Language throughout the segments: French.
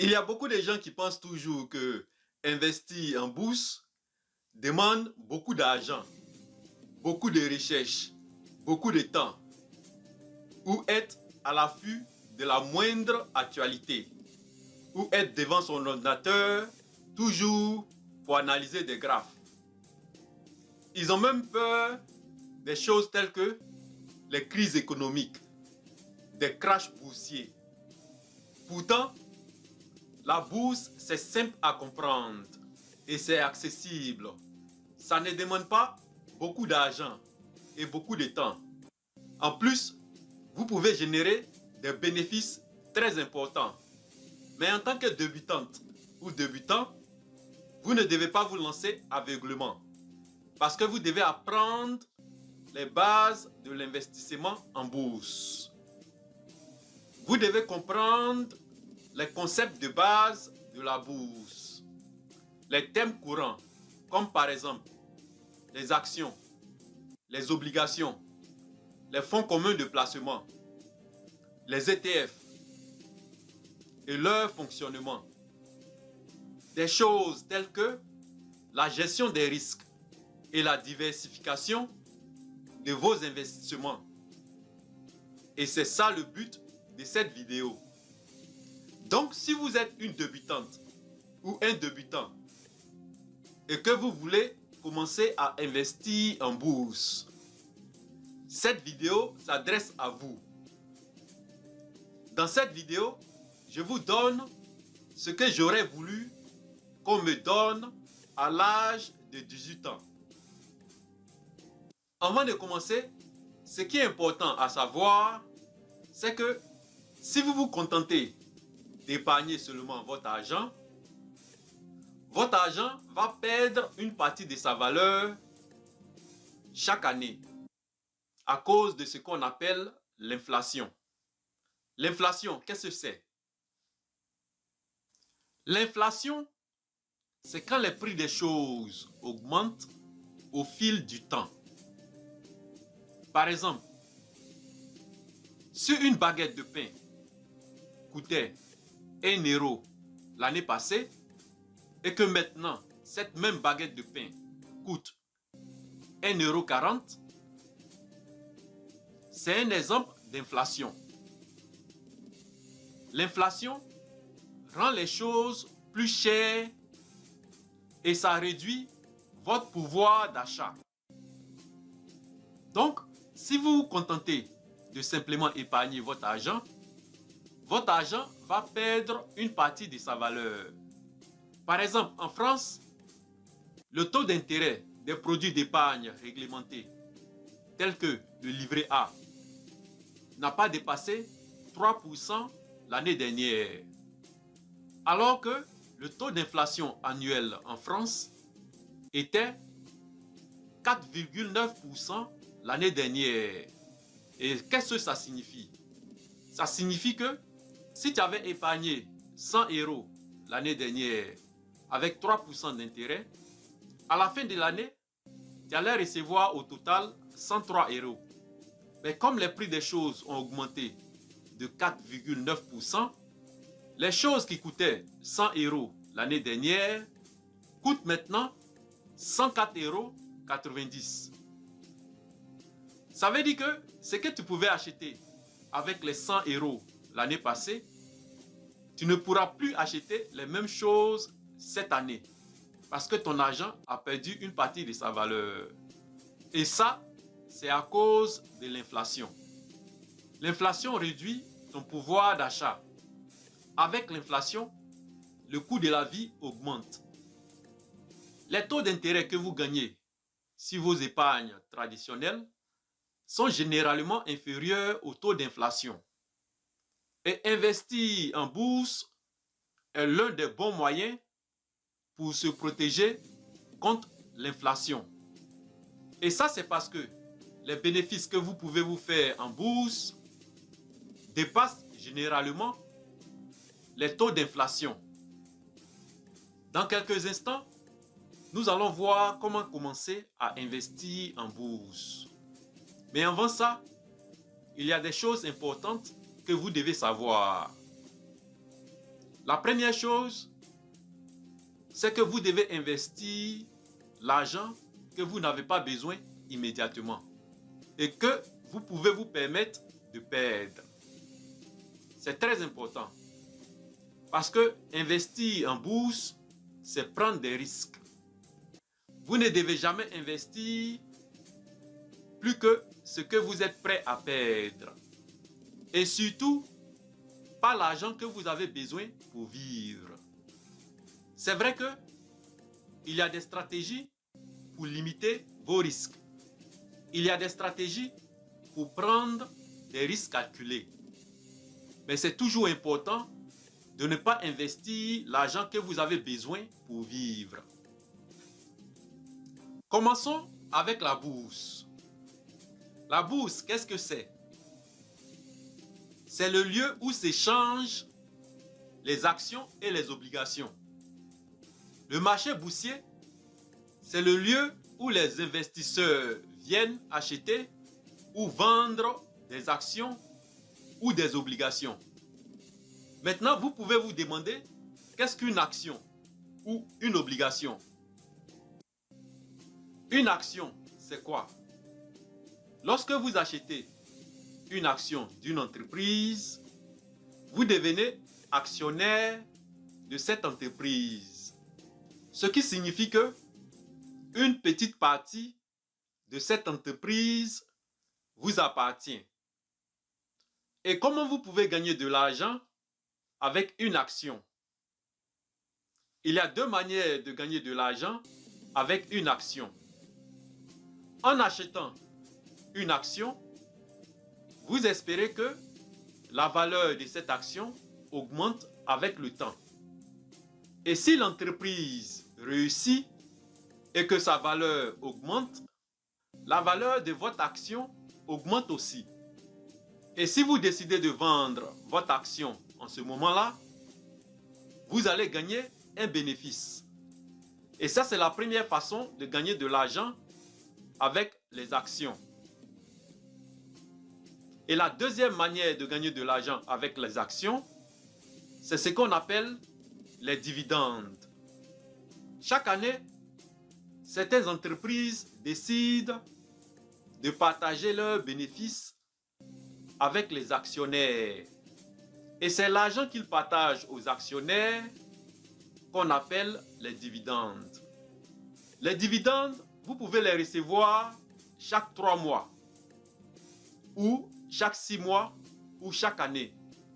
Il y a beaucoup de gens qui pensent toujours que investir en bourse demande beaucoup d'argent, beaucoup de recherche, beaucoup de temps, ou être à l'affût de la moindre actualité, ou être devant son ordinateur toujours pour analyser des graphes. Ils ont même peur des choses telles que les crises économiques, des crashs boursiers. Pourtant, la bourse, c'est simple à comprendre et c'est accessible. Ça ne demande pas beaucoup d'argent et beaucoup de temps. En plus, vous pouvez générer des bénéfices très importants. Mais en tant que débutante ou débutant, vous ne devez pas vous lancer aveuglement parce que vous devez apprendre les bases de l'investissement en bourse. Vous devez comprendre les concepts de base de la bourse, les thèmes courants, comme par exemple les actions, les obligations, les fonds communs de placement, les ETF et leur fonctionnement. Des choses telles que la gestion des risques et la diversification de vos investissements. Et c'est ça le but de cette vidéo. Donc, si vous êtes une débutante ou un débutant et que vous voulez commencer à investir en bourse, cette vidéo s'adresse à vous. Dans cette vidéo, je vous donne ce que j'aurais voulu qu'on me donne à l'âge de 18 ans. Avant de commencer, ce qui est important à savoir, c'est que si vous vous contentez d'épargner seulement votre argent va perdre une partie de sa valeur chaque année à cause de ce qu'on appelle l'inflation. L'inflation, qu'est-ce que c'est? L'inflation, c'est quand les prix des choses augmentent au fil du temps. Par exemple, si une baguette de pain coûtait 1 euro l'année passée et que maintenant, cette même baguette de pain coûte 1,40 €, c'est un exemple d'inflation. L'inflation rend les choses plus chères et ça réduit votre pouvoir d'achat. Donc, si vous vous contentez de simplement épargner votre argent va perdre une partie de sa valeur. Par exemple, en France, le taux d'intérêt des produits d'épargne réglementés, tels que le livret A, n'a pas dépassé 3% l'année dernière. Alors que le taux d'inflation annuel en France était 4,9% l'année dernière. Et qu'est-ce que ça signifie? Ça signifie que si tu avais épargné 100 € l'année dernière avec 3% d'intérêt, à la fin de l'année, tu allais recevoir au total 103 €. Mais comme les prix des choses ont augmenté de 4,9%, les choses qui coûtaient 100 € l'année dernière coûtent maintenant 104,90 €. Ça veut dire que ce que tu pouvais acheter avec les 100 € l'année passée, tu ne pourras plus acheter les mêmes choses cette année parce que ton argent a perdu une partie de sa valeur. Et ça, c'est à cause de l'inflation. L'inflation réduit ton pouvoir d'achat. Avec l'inflation, le coût de la vie augmente. Les taux d'intérêt que vous gagnez si vos épargnes traditionnelles sont généralement inférieurs au taux d'inflation. Et investir en bourse est l'un des bons moyens pour se protéger contre l'inflation. Et ça, c'est parce que les bénéfices que vous pouvez vous faire en bourse dépassent généralement les taux d'inflation. Dans quelques instants, nous allons voir comment commencer à investir en bourse. Mais avant ça, il y a des choses importantes que vous devez savoir. La première chose, c'est que vous devez investir l'argent que vous n'avez pas besoin immédiatement et que vous pouvez vous permettre de perdre. C'est très important parce que investir en bourse, c'est prendre des risques. Vous ne devez jamais investir plus que ce que vous êtes prêt à perdre. Et surtout, pas l'argent que vous avez besoin pour vivre. C'est vrai que il y a des stratégies pour limiter vos risques. Il y a des stratégies pour prendre des risques calculés. Mais c'est toujours important de ne pas investir l'argent que vous avez besoin pour vivre. Commençons avec la bourse. La bourse, qu'est-ce que c'est? C'est le lieu où s'échangent les actions et les obligations. Le marché boursier, c'est le lieu où les investisseurs viennent acheter ou vendre des actions ou des obligations. Maintenant, vous pouvez vous demander, qu'est-ce qu'une action ou une obligation? Une action, c'est quoi? Lorsque vous achetez une action d'une entreprise, vous devenez actionnaire de cette entreprise. Ce qui signifie que une petite partie de cette entreprise vous appartient. Et comment vous pouvez gagner de l'argent avec une action? Il y a deux manières de gagner de l'argent avec une action. En achetant une action, vous espérez que la valeur de cette action augmente avec le temps. Et si l'entreprise réussit et que sa valeur augmente, la valeur de votre action augmente aussi. Et si vous décidez de vendre votre action en ce moment-là, vous allez gagner un bénéfice. Et ça, c'est la première façon de gagner de l'argent avec les actions. Et la deuxième manière de gagner de l'argent avec les actions, c'est ce qu'on appelle les dividendes. Chaque année, certaines entreprises décident de partager leurs bénéfices avec les actionnaires. Et c'est l'argent qu'ils partagent aux actionnaires qu'on appelle les dividendes. Les dividendes, vous pouvez les recevoir chaque 3 mois ou chaque 6 mois ou chaque année.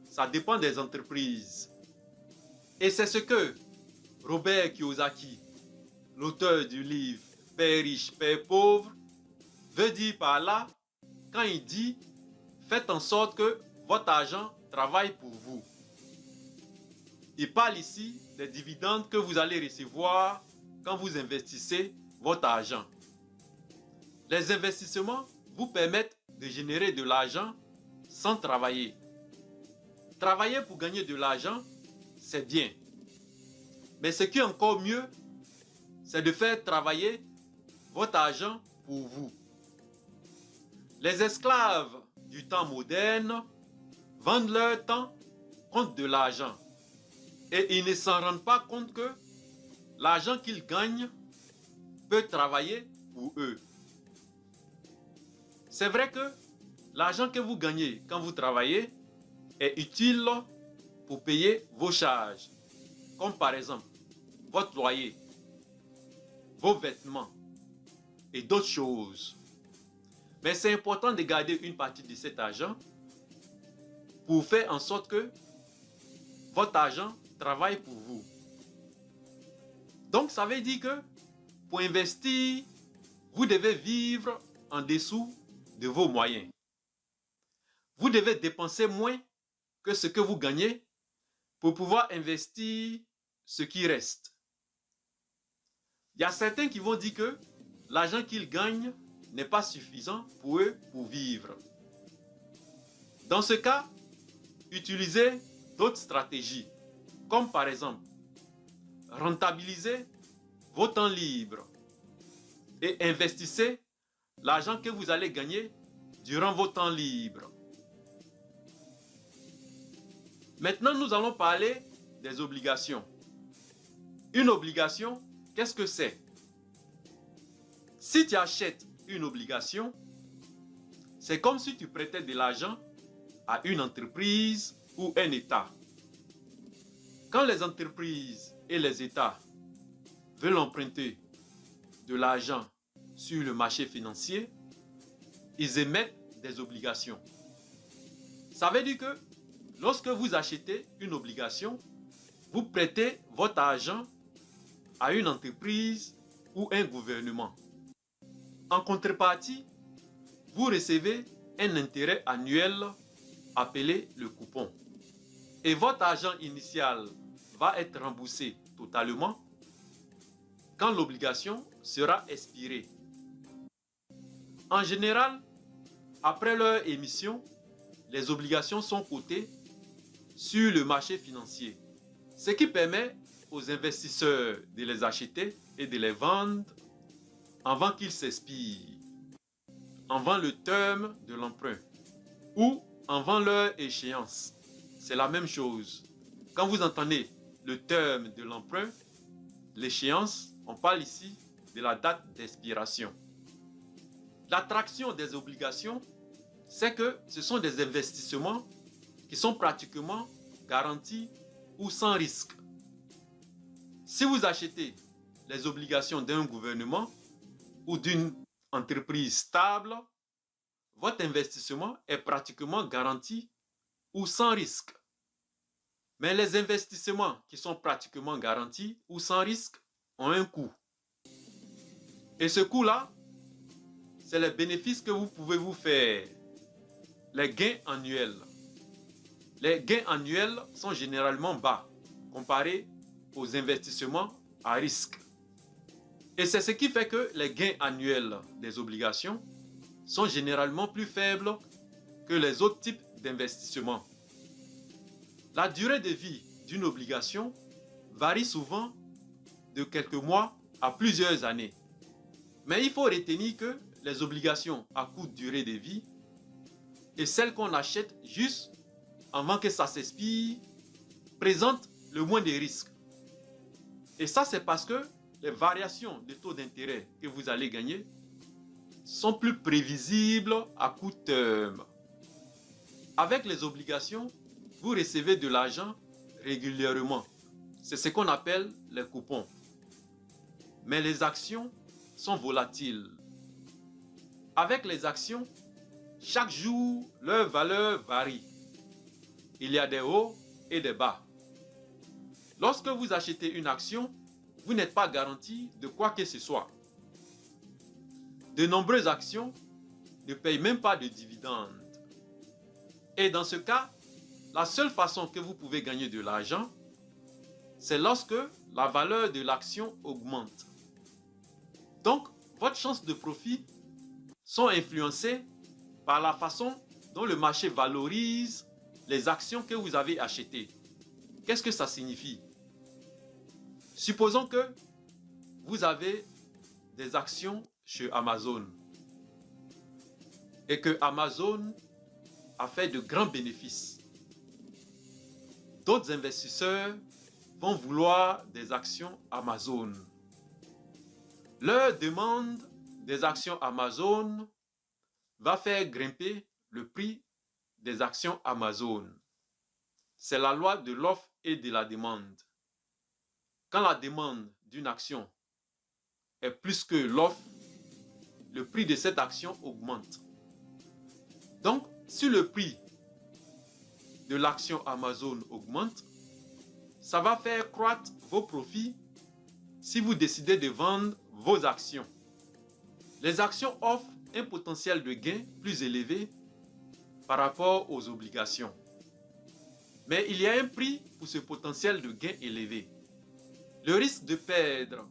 Ça dépend des entreprises. Et c'est ce que Robert Kiyosaki, l'auteur du livre Père riche, Père pauvre, veut dire par là quand il dit « Faites en sorte que votre argent travaille pour vous ». Il parle ici des dividendes que vous allez recevoir quand vous investissez votre argent. Les investissements vous permettent de générer de l'argent sans travailler. Travailler pour gagner de l'argent, c'est bien. Mais ce qui est encore mieux, c'est de faire travailler votre argent pour vous. Les esclaves du temps moderne vendent leur temps contre de l'argent. Et ils ne s'en rendent pas compte que l'argent qu'ils gagnent peut travailler pour eux. C'est vrai que l'argent que vous gagnez quand vous travaillez est utile pour payer vos charges, comme par exemple votre loyer, vos vêtements et d'autres choses. Mais c'est important de garder une partie de cet argent pour faire en sorte que votre argent travaille pour vous. Donc ça veut dire que pour investir, vous devez vivre en dessous de vos moyens. Vous devez dépenser moins que ce que vous gagnez pour pouvoir investir ce qui reste. Il y a certains qui vont dire que l'argent qu'ils gagnent n'est pas suffisant pour eux pour vivre. Dans ce cas, utilisez d'autres stratégies, comme par exemple, rentabiliser vos temps libres et investissez l'argent que vous allez gagner durant vos temps libres. Maintenant, nous allons parler des obligations. Une obligation, qu'est-ce que c'est? Si tu achètes une obligation, c'est comme si tu prêtais de l'argent à une entreprise ou un État. Quand les entreprises et les États veulent emprunter de l'argent sur le marché financier, ils émettent des obligations. Ça veut dire que lorsque vous achetez une obligation, vous prêtez votre argent à une entreprise ou un gouvernement. En contrepartie, vous recevez un intérêt annuel appelé le coupon. Et votre argent initial va être remboursé totalement quand l'obligation sera expirée. En général, après leur émission, les obligations sont cotées sur le marché financier, ce qui permet aux investisseurs de les acheter et de les vendre avant qu'ils s'expirent, avant le terme de l'emprunt ou avant leur échéance. C'est la même chose. Quand vous entendez le terme de l'emprunt, l'échéance, on parle ici de la date d'expiration. L'attraction des obligations, c'est que ce sont des investissements qui sont pratiquement garantis ou sans risque. Si vous achetez les obligations d'un gouvernement ou d'une entreprise stable, votre investissement est pratiquement garanti ou sans risque. Mais les investissements qui sont pratiquement garantis ou sans risque ont un coût. Et ce coût-là, c'est les bénéfices que vous pouvez vous faire, les gains annuels. Les gains annuels sont généralement bas comparés aux investissements à risque. Et c'est ce qui fait que les gains annuels des obligations sont généralement plus faibles que les autres types d'investissements. La durée de vie d'une obligation varie souvent de quelques mois à plusieurs années. Mais il faut retenir que les obligations à courte durée de vie et celles qu'on achète juste avant que ça s'expire présentent le moins de risques. Et ça, c'est parce que les variations de taux d'intérêt que vous allez gagner sont plus prévisibles à court terme. Avec les obligations, vous recevez de l'argent régulièrement. C'est ce qu'on appelle les coupons. Mais les actions sont volatiles. Avec les actions, chaque jour, leur valeur varie. Il y a des hauts et des bas. Lorsque vous achetez une action, vous n'êtes pas garanti de quoi que ce soit. De nombreuses actions ne payent même pas de dividendes. Et dans ce cas, la seule façon que vous pouvez gagner de l'argent, c'est lorsque la valeur de l'action augmente. Donc, votre chance de profit sont influencées par la façon dont le marché valorise les actions que vous avez achetées. Qu'est-ce que ça signifie? Supposons que vous avez des actions chez Amazon et que Amazon a fait de grands bénéfices. D'autres investisseurs vont vouloir des actions Amazon. Leur demande des actions Amazon va faire grimper le prix des actions Amazon. C'est la loi de l'offre et de la demande. Quand la demande d'une action est plus que l'offre, le prix de cette action augmente. Donc, si le prix de l'action Amazon augmente, ça va faire croître vos profits si vous décidez de vendre vos actions. Les actions offrent un potentiel de gain plus élevé par rapport aux obligations. Mais il y a un prix pour ce potentiel de gain élevé. Le risque de perdre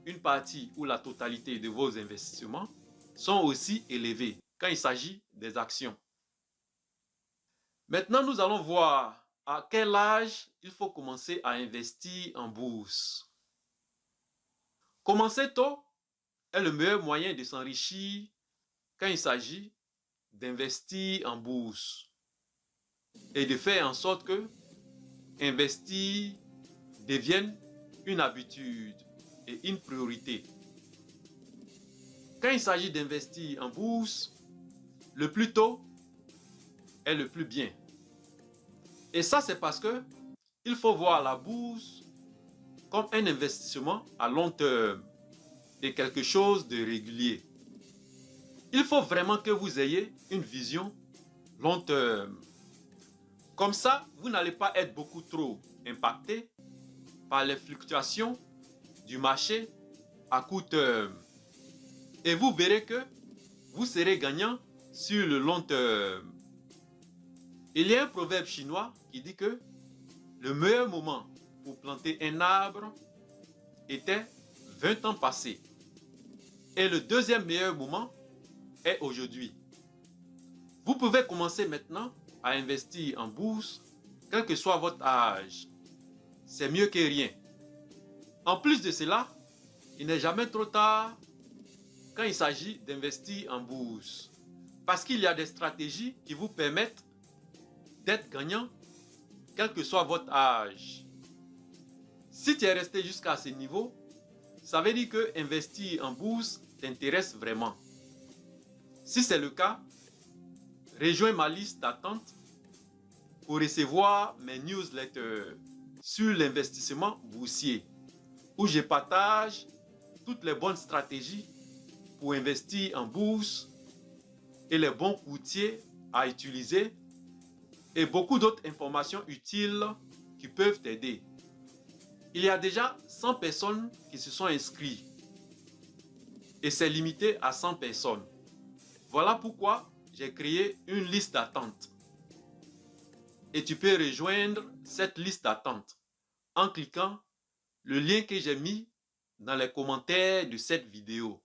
une partie ou la totalité de vos investissements sont aussi élevés quand il s'agit des actions. Maintenant, nous allons voir à quel âge il faut commencer à investir en bourse. Commencer tôt est le meilleur moyen de s'enrichir quand il s'agit d'investir en bourse et de faire en sorte que investir devienne une habitude et une priorité. Quand il s'agit d'investir en bourse, le plus tôt est le plus bien. Et ça, c'est parce que il faut voir la bourse comme un investissement à long terme et quelque chose de régulier. Il faut vraiment que vous ayez une vision long terme. Comme ça, vous n'allez pas être beaucoup trop impacté par les fluctuations du marché à court terme. Et vous verrez que vous serez gagnant sur le long terme. Il y a un proverbe chinois qui dit que le meilleur moment pour planter un arbre était 20 ans passés. Et le deuxième meilleur moment est aujourd'hui. Vous pouvez commencer maintenant à investir en bourse, quel que soit votre âge. C'est mieux que rien. En plus de cela, il n'est jamais trop tard quand il s'agit d'investir en bourse. Parce qu'il y a des stratégies qui vous permettent d'être gagnant, quel que soit votre âge. Si tu es resté jusqu'à ce niveau, ça veut dire que investir en bourse t'intéresse vraiment. Si c'est le cas, rejoins ma liste d'attente pour recevoir mes newsletters sur l'investissement boursier, où je partage toutes les bonnes stratégies pour investir en bourse et les bons courtiers à utiliser et beaucoup d'autres informations utiles qui peuvent t'aider. Il y a déjà 100 personnes qui se sont inscrites et c'est limité à 100 personnes. Voilà pourquoi j'ai créé une liste d'attente. Et tu peux rejoindre cette liste d'attente en cliquant le lien que j'ai mis dans les commentaires de cette vidéo.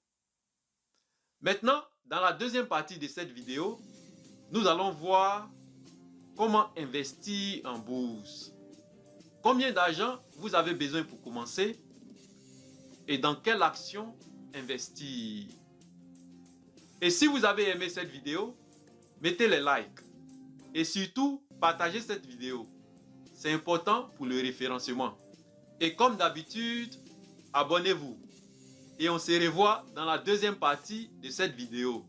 Maintenant, dans la deuxième partie de cette vidéo, nous allons voir comment investir en bourse. Combien d'argent vous avez besoin pour commencer et dans quelle action investir. Et si vous avez aimé cette vidéo, mettez les likes et surtout partagez cette vidéo. C'est important pour le référencement. Et comme d'habitude, abonnez-vous. Et on se revoit dans la deuxième partie de cette vidéo.